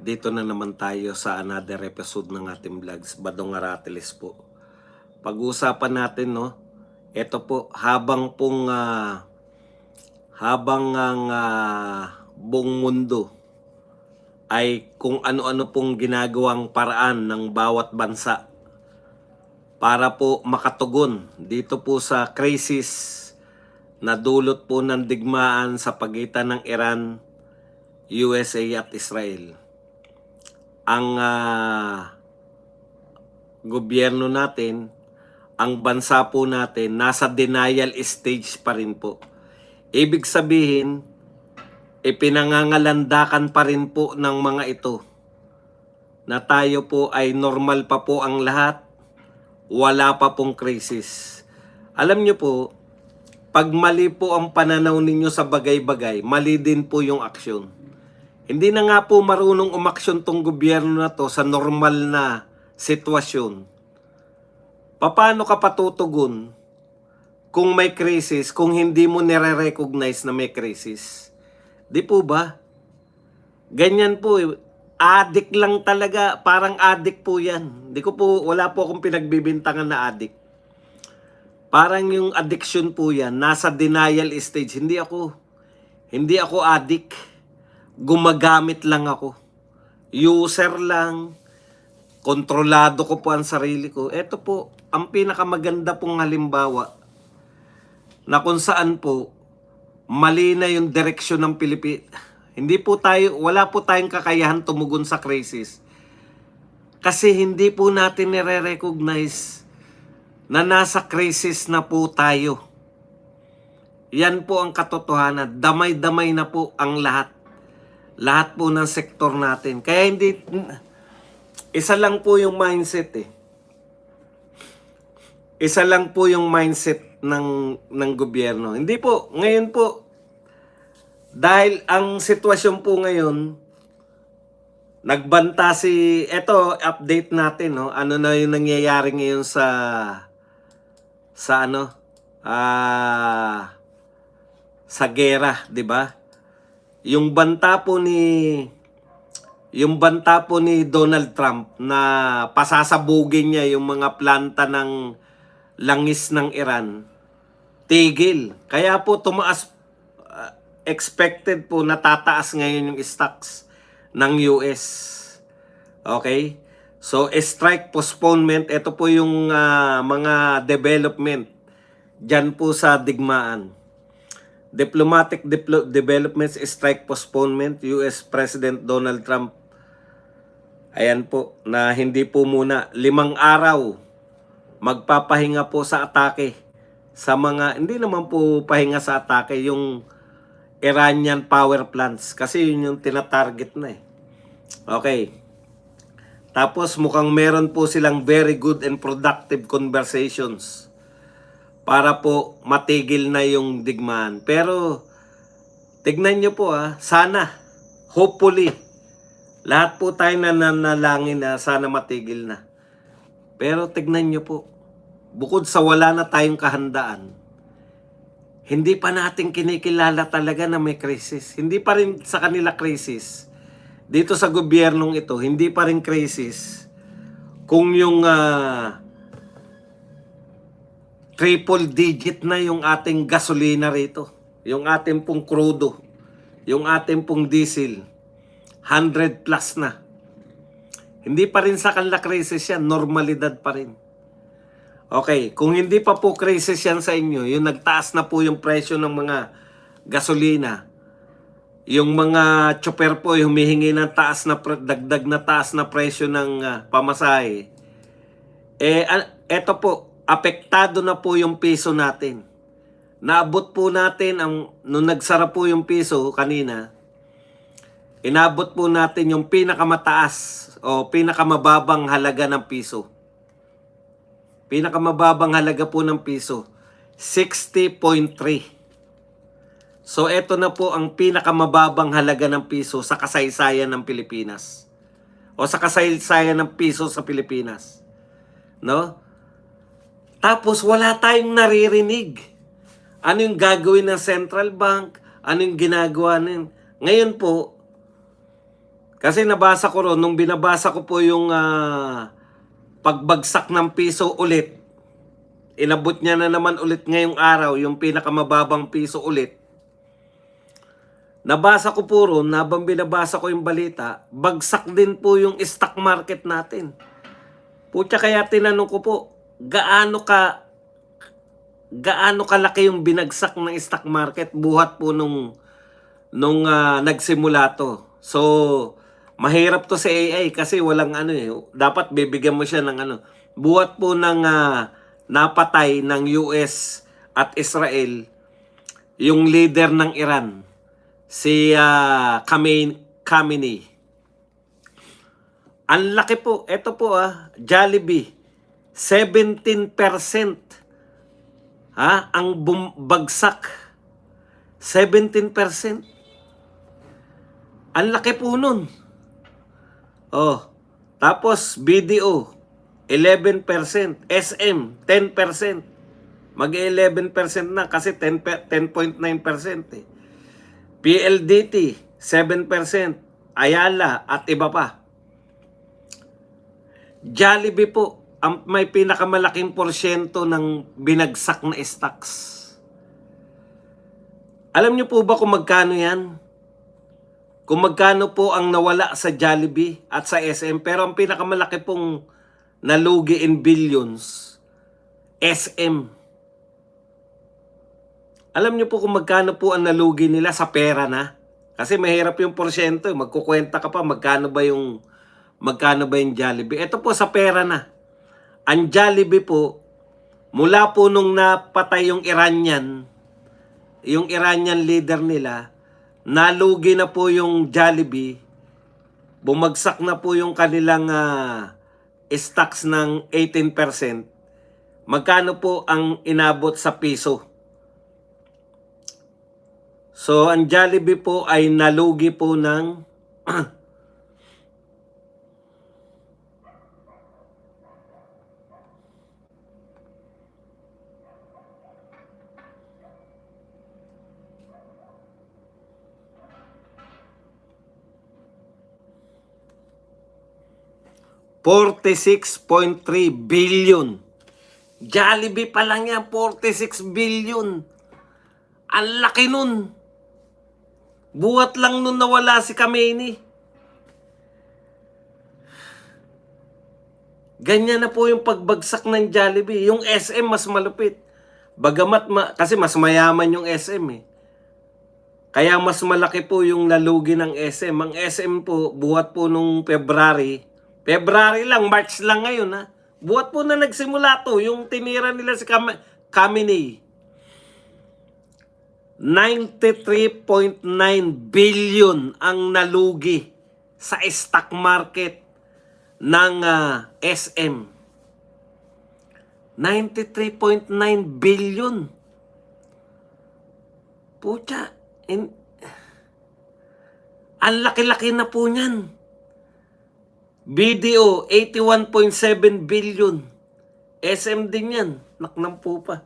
Dito na naman tayo sa another episode ng ating vlogs, Badong Aratiles po. Pag-uusapan natin, no, ito po, habang ang buong mundo ay kung ano-ano pong ginagawang paraan ng bawat bansa para po makatugon dito po sa crisis na dulot po ng digmaan sa pagitan ng Iran, USA at Israel. Ang gobyerno natin, ang bansa po natin, nasa denial stage pa rin po. Ibig sabihin, ipinangangalandakan pa rin po ng mga ito na tayo po ay normal pa po ang lahat, wala pa pong krisis. Alam niyo po, pag mali po ang pananaw ninyo sa bagay-bagay, mali din po yung aksyon. Hindi na nga po marunong umaksyon tong gobyerno na to sa normal na sitwasyon. Paano ka patutugon kung may krisis, kung hindi mo nire-recognize na may krisis? Di po ba? Ganyan po eh. Addict lang talaga. Parang addict po yan. Wala po akong pinagbibintangan na addict. Parang yung addiction po yan, nasa denial stage. Hindi ako addict. Gumagamit lang ako. User lang. Kontrolado ko po ang sarili ko. Ito po, ang pinakamaganda pong halimbawa na kung saan po mali na yung direksyon ng Pilipinas. Wala po tayong kakayahan tumugon sa krisis. Kasi hindi po natin nire-recognize na nasa krisis na po tayo. Yan po ang katotohanan. Damay-damay na po ang lahat. Lahat po ng sektor natin. Kaya isa lang po yung mindset eh. Isa lang po yung mindset ng gobyerno. Hindi po, ngayon po, dahil ang sitwasyon po ngayon, nagbanta eto, update natin, no? Ano na yung nangyayari ngayon sa gera, di ba? Yung banta po ni Donald Trump na pasasabugin niya yung mga planta ng langis ng Iran, tigil. Kaya po tumaas, expected po na tataas ngayon yung stocks ng US. Okay? So, strike postponement, ito po yung mga development dyan po sa digmaan. Diplomatic developments, strike postponement, US President Donald Trump. Ayan po, na hindi po muna 5 araw magpapahinga po sa atake sa hindi naman po pahinga sa atake, yung Iranian power plants. Kasi yun yung tinatarget na eh. Okay. Tapos mukhang meron po silang very good and productive conversations para po matigil na yung digmaan. Pero tignan nyo po sana, hopefully, lahat po tayo nananalangin na sana matigil na. Pero tignan nyo po, bukod sa wala na tayong kahandaan, hindi pa natin kinikilala talaga na may krisis. Hindi pa rin sa kanila krisis. Dito sa gobyernong ito, hindi pa rin krisis kung yung triple digit na yung ating gasolina rito. Yung ating pong crudo. Yung ating pong diesel. 100 plus na. Hindi pa rin sa kanila krisis yan. Normalidad pa rin. Okay, kung hindi pa po krisis yan sa inyo, yung nagtaas na po yung presyo ng mga gasolina, yung mga chopper po yung humihingi ng dagdag na taas na presyo ng pamasahe, eto po, apektado na po yung piso natin. Naabot po natin, nung nagsara po yung piso kanina, inabot po natin yung pinakamataas o pinakamababang halaga ng piso. Pinakamababang halaga po ng piso, 60.3. So, eto na po ang pinakamababang halaga ng piso sa kasaysayan ng Pilipinas. O sa kasaysayan ng piso sa Pilipinas. No? Tapos, wala tayong naririnig. Ano yung gagawin ng Central Bank? Ano yung ginagawa ng... Ngayon po, Kasi nabasa ko ron, nung binabasa ko po yung pagbagsak ng piso ulit, inabot niya na naman ulit ngayong araw, yung pinakamababang piso ulit. Nabasa ko po ron, habang binabasa ko yung balita, bagsak din po yung stock market natin. Putya, kaya tinanong ko po, gaano kalaki yung binagsak ng stock market buhat po nung nagsimula to. So, mahirap to sa AI kasi walang dapat bibigyan mo siya ng buhat po ng napatay ng US at Israel yung leader ng Iran, si Khamenei. Ang laki po, ito po Jollibee, 17% ang bagsak. 17%. Ang laki po nun. Tapos BDO, 11%. SM, 10%. Mag-11% na kasi 10.9% eh. PLDT, 7%. Ayala at iba pa. Jollibee po, may pinakamalaking porsyento ng binagsak na stocks. Alam niyo po ba kung magkano yan? Kung magkano po ang nawala sa Jollibee at sa SM, pero ang pinakamalaki pong nalugi in billions, SM. Alam niyo po kung magkano po ang nalugi nila sa pera na? Kasi mahirap yung porsyento, magkukwenta ka pa magkano ba yung Jollibee. Ito po sa pera na. Ang Jollibee po, mula po nung napatay yung Iranian leader nila, nalugi na po yung Jollibee, bumagsak na po yung kanilang stocks ng 18%. Magkano po ang inabot sa piso? So, ang Jollibee po ay nalugi po ng 46.3 billion. Jollibee pa lang yan, 46 billion. Ang laki nun. Buhat lang nun nawala si Khamenei. Ganyan na po yung pagbagsak ng Jollibee. Yung SM mas malupit. Bagamat kasi mas mayaman yung SM eh. Kaya mas malaki po yung nalugi ng SM. Ang SM po, buhat po nung February lang, March lang ngayon buhat po na nagsimula to, yung tinira nila si Khamenei. 93.9 billion ang nalugi sa stock market ng SM. 93.9 billion. Pucha, ang laki-laki na po niyan. BDO, 81.7 billion. SM din yan. Naknam po pa.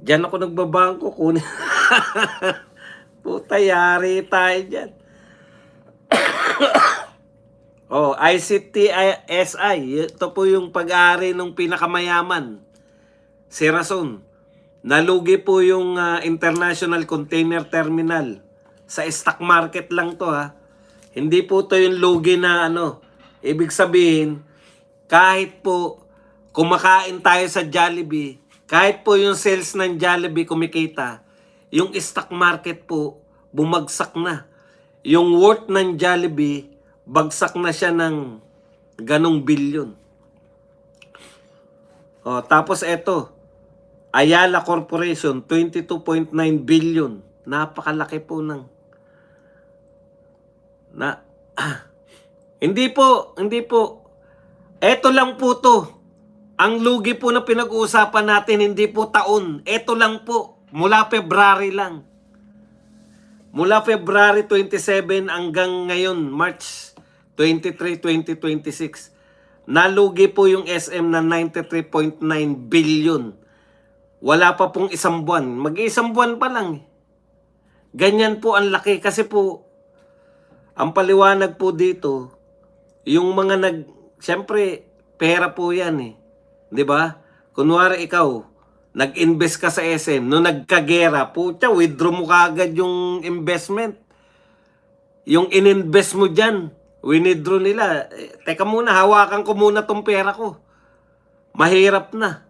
Diyan ako nagbabangko. Kunin. Puta, yari tayo dyan. ICTSI. Ito po yung pag-aari ng pinakamayaman. Si Rason. Nalugi po yung International Container Terminal. Sa stock market lang to Hindi po to yung lugi na Ibig sabihin, kahit po kumakain tayo sa Jollibee, kahit po yung sales ng Jollibee kumikita, yung stock market po bumagsak na. Yung worth ng Jollibee, bagsak na siya ng ganong bilyon. Tapos eto, Ayala Corporation, 22.9 billion. Napakalaki po ng Hindi po. Eto lang po to. Ang lugi po na pinag-uusapan natin, hindi po taon. Eto lang po. Mula February lang. Mula February 27 hanggang ngayon, March 23, 2026. Nalugi po yung SM na 93.9 billion. Wala pa pong isang buwan. Mag-iisang buwan pa lang. Ganyan po ang laki kasi po Ang paliwanag po dito, yung mga siyempre, pera po yan eh. 'Di ba? Kunwari ikaw, nag-invest ka sa SM, no nagkagera, putya, withdraw mo kaagad yung investment. Yung ininvest mo dyan, winidraw nila. Teka muna, hawakan ko muna tong pera ko. Mahirap na.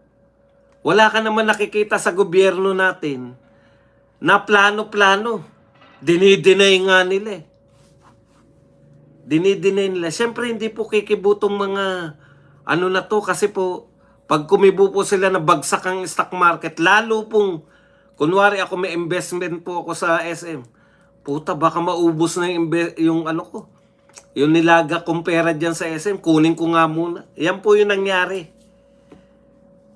Wala ka naman nakikita sa gobyerno natin na plano-plano. Dinideny nga nila eh. Dinideny nila. Siyempre, hindi po kikibutong mga ano na to kasi po, pag kumibo po sila na bagsak ang stock market, lalo pong, kunwari ako may investment po ako sa SM, puta, baka maubos na yung ano ko. Yung nilaga kong pera dyan sa SM, kunin ko nga muna. Yan po yung nangyari.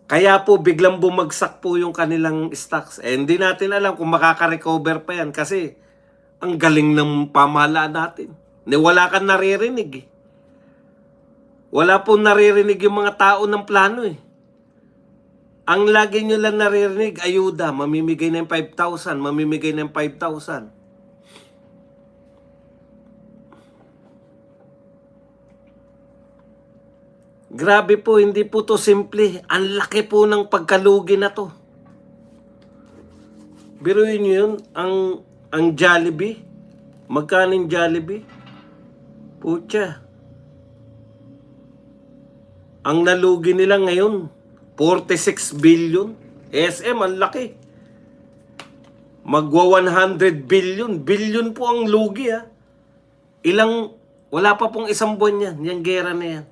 Kaya po biglang bumagsak po yung kanilang stocks. Eh, hindi natin alam kung makaka-recover pa yan kasi ang galing ng pamahalaan natin. Wala kang naririnig eh. Wala po naririnig yung mga tao ng plano eh. Ang lagi nyo lang naririnig, ayuda, mamimigay ng 5,000, mamimigay ng 5,000. Grabe po, hindi po to simple. Ang laki po ng pagkalugi na to. Biruin nyo yun, ang Jollibee. Magkano yung Jollibee? Pucha. Ang nalugi nila ngayon, 46 billion. SM, ang laki. Magwa 100 billion. Billion po ang lugi ha. Wala pa pong isang buwan yan. Yung gera na yan.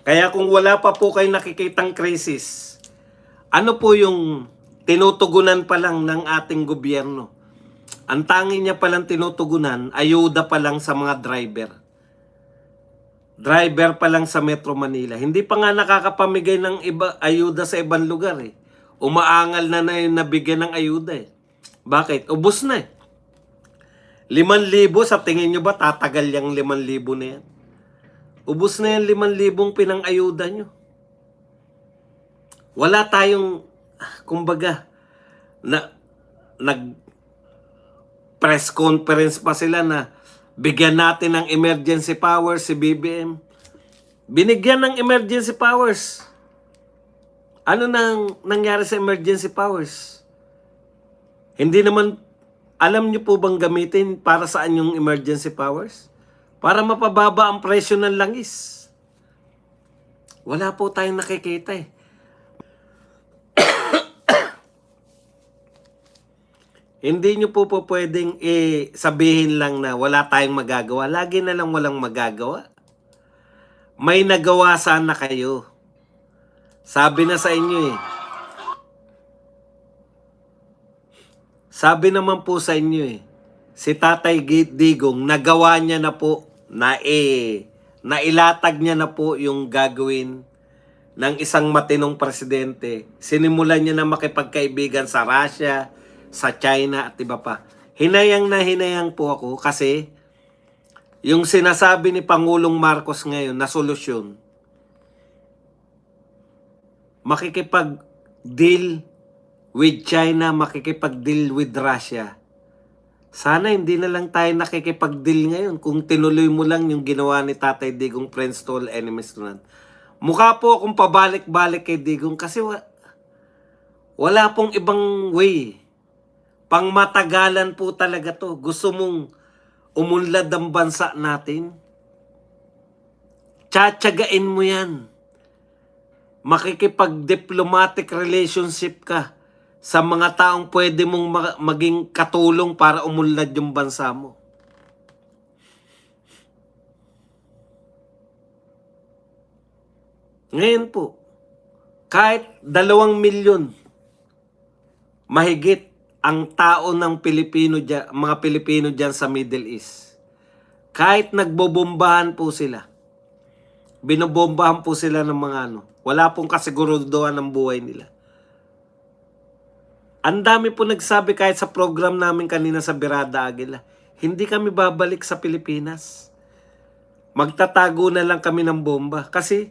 Kaya kung wala pa po kayo nakikitang krisis, ano po yung tinutugunan pa lang ng ating gobyerno? Ang tangi niya palang tinutugunan, ayuda pa lang sa mga driver. Driver pa lang sa Metro Manila. Hindi pa nga nakakapamigay ng ayuda sa ibang lugar eh. Umaangal na yung nabigyan ng ayuda eh. Bakit? Ubus na eh. 5,000 sa tingin nyo ba tatagal yung 5,000 na yan? Ubus na yung 5,000 pinang-ayuda nyo. Wala tayong, kumbaga, nag-press conference pa sila na bigyan natin ng emergency powers si BBM. Binigyan ng emergency powers. Ano nang nangyari sa emergency powers? Hindi naman, alam nyo po bang gamitin para saan yung emergency powers? Para mapababa ang presyo ng langis. Wala po tayong nakikita eh. Hindi nyo po pwedeng sabihin lang na wala tayong magagawa. Lagi na lang walang magagawa. May nagawa sana kayo. Sabi na sa inyo eh. Sabi naman po sa inyo eh. Si Tatay Digong, nagawa niya na po, nailatag niya na po yung gagawin ng isang matinong presidente. Sinimulan niya na makipagkaibigan sa Russia, sa China at iba pa. Hinayang na hinayang po ako kasi yung sinasabi ni Pangulong Marcos ngayon na solusyon, makikipag-deal with China, makikipag-deal with Russia. Sana hindi na lang tayo nakikipag-deal ngayon kung tinuloy mo lang yung ginawa ni Tatay Digong, friends to all, enemies to none. Mukha po akong pabalik-balik kay Digong kasi wala pong ibang way. Pangmatagalan po talaga to. Gusto mong umunlad ang bansa natin? Tsatsagain mo yan. Makikipag-diplomatic relationship ka sa mga taong pwede mong maging katulong para umunlad yung bansa mo. Ngayon po, kahit 2 milyon mahigit ang tao ng Pilipino dyan, mga Pilipino dyan sa Middle East, kahit nagbobombahan po sila, binobombahan po sila ng mga wala pong kasiguruduhan ng buhay nila. Ang dami po nagsabi kahit sa program namin kanina sa Birada Aguila, hindi kami babalik sa Pilipinas. Magtatago na lang kami ng bomba kasi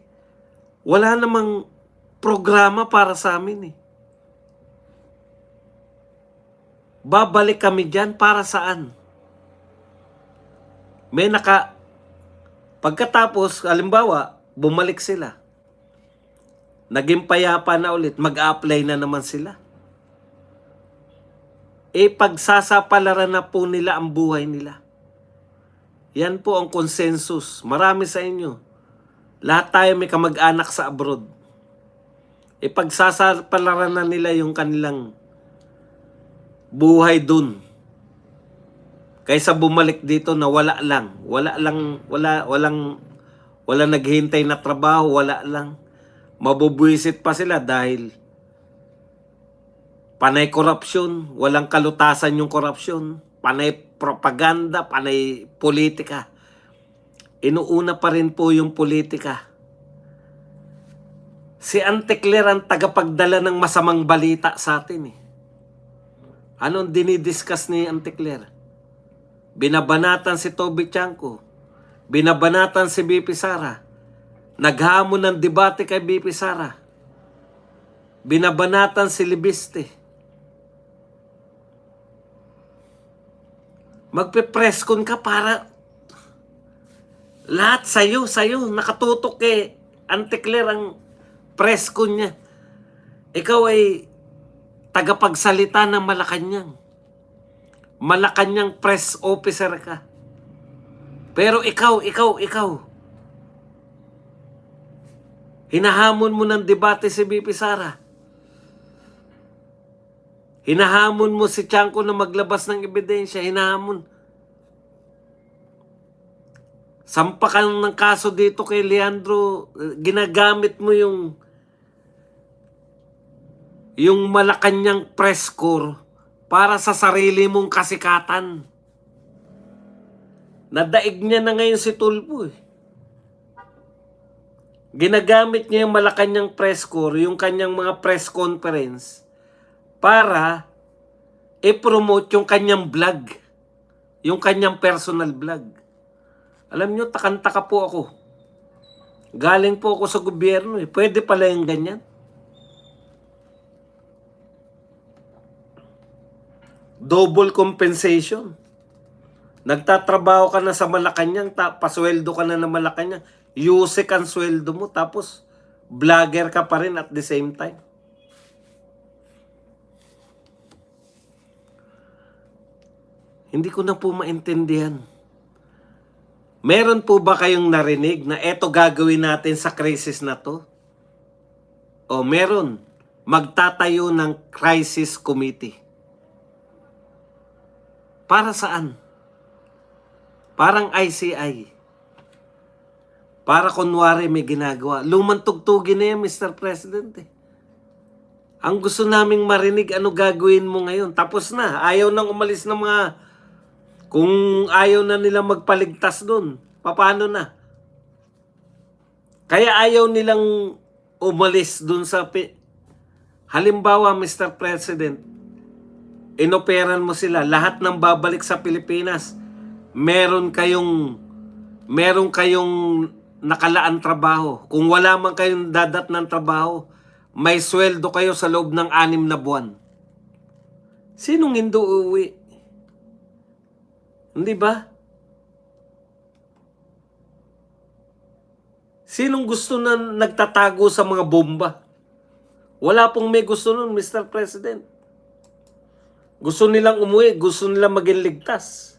wala namang programa para sa amin eh. Babalik kami dyan para saan? Pagkatapos, halimbawa, bumalik sila. Naging payapa na ulit, mag-a-apply na naman sila. Pagsasapalaran na po nila ang buhay nila. Yan po ang consensus. Marami sa inyo. Lahat tayo may kamag-anak sa abroad. Pagsasapalaran na nila yung kanilang buhay dun. Kaysa bumalik dito na walang naghihintay na trabaho, wala lang. Mabubwisit pa sila dahil panay korupsyon, walang kalutasan yung korupsyon, panay propaganda, panay politika. Inuuna pa rin po yung politika. Si Anticler ang tagapagdala ng masamang balita sa atin eh. Anong dinidiscuss ni Anticler? Binabanatan si Toby Chanco. Binabanatan si BP Sara. Naghamon ng debate kay BP Sara. Binabanatan si Libiste. Magpe-presscon ka para lahat sa'yo, nakatutok kay Anticler ang presscon niya. Ikaw ay tagapagsalita ng Malacanang. Malacanang press officer ka. Pero ikaw, hinahamon mo ng debate si BP Sara. Hinahamon mo si Chanco na maglabas ng ebidensya. Hinahamon. Sampakan ng kaso dito kay Leandro. Ginagamit mo yung Malacanang press corps para sa sarili mong kasikatan. Nadaig niya na ngayon si Tulfo eh. Ginagamit niya yung Malacanang press corps, yung kanyang mga press conference, para i-promote yung kanyang vlog. Yung kanyang personal vlog. Alam nyo, takantaka po ako. Galing po ako sa gobyerno eh. Pwede pala yung ganyan. Double compensation. Nagtatrabaho ka na sa Malacanang, pasweldo ka na ng Malacanang, yusik ang sweldo mo, tapos vlogger ka pa rin at the same time. Hindi ko na po maintindihan. Meron po ba kayong narinig na eto gagawin natin sa crisis na to? O meron, magtatayo ng crisis committee. Para saan? Parang ICI. Para kunwari may ginagawa. Lumang tugtugin na yan, Mr. President eh. Ang gusto naming marinig, ano gagawin mo ngayon? Tapos na. Ayaw nang umalis ng mga... Kung ayaw na nila magpaligtas doon, paano na? Kaya ayaw nilang umalis doon sa... Halimbawa, Mr. President, inoperan mo sila, lahat ng babalik sa Pilipinas, meron kayong nakalaan trabaho. Kung wala man kayong dadat ng trabaho, may sweldo kayo sa loob ng 6 na buwan. Sinong hindi uuwi? Hindi ba? Sinong gusto na nagtatago sa mga bomba? Wala pong may gusto nun, Mr. President. Gusto nilang umuwi, gusto nilang maging ligtas.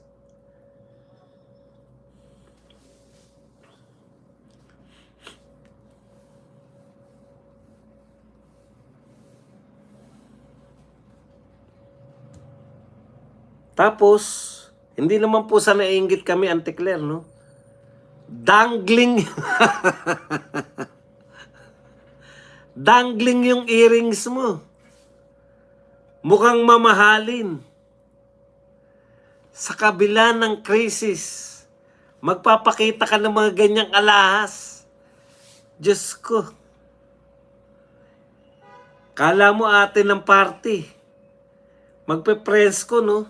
Tapos, hindi naman po sa naiinggit kami, Anticler, no? Dangling. Dangling yung earrings mo. Mukhang mamahalin. Sa kabila ng krisis, magpapakita ka ng mga ganyang alahas. Diyos ko. Kala mo atin ng party. Magpe-press ko, no?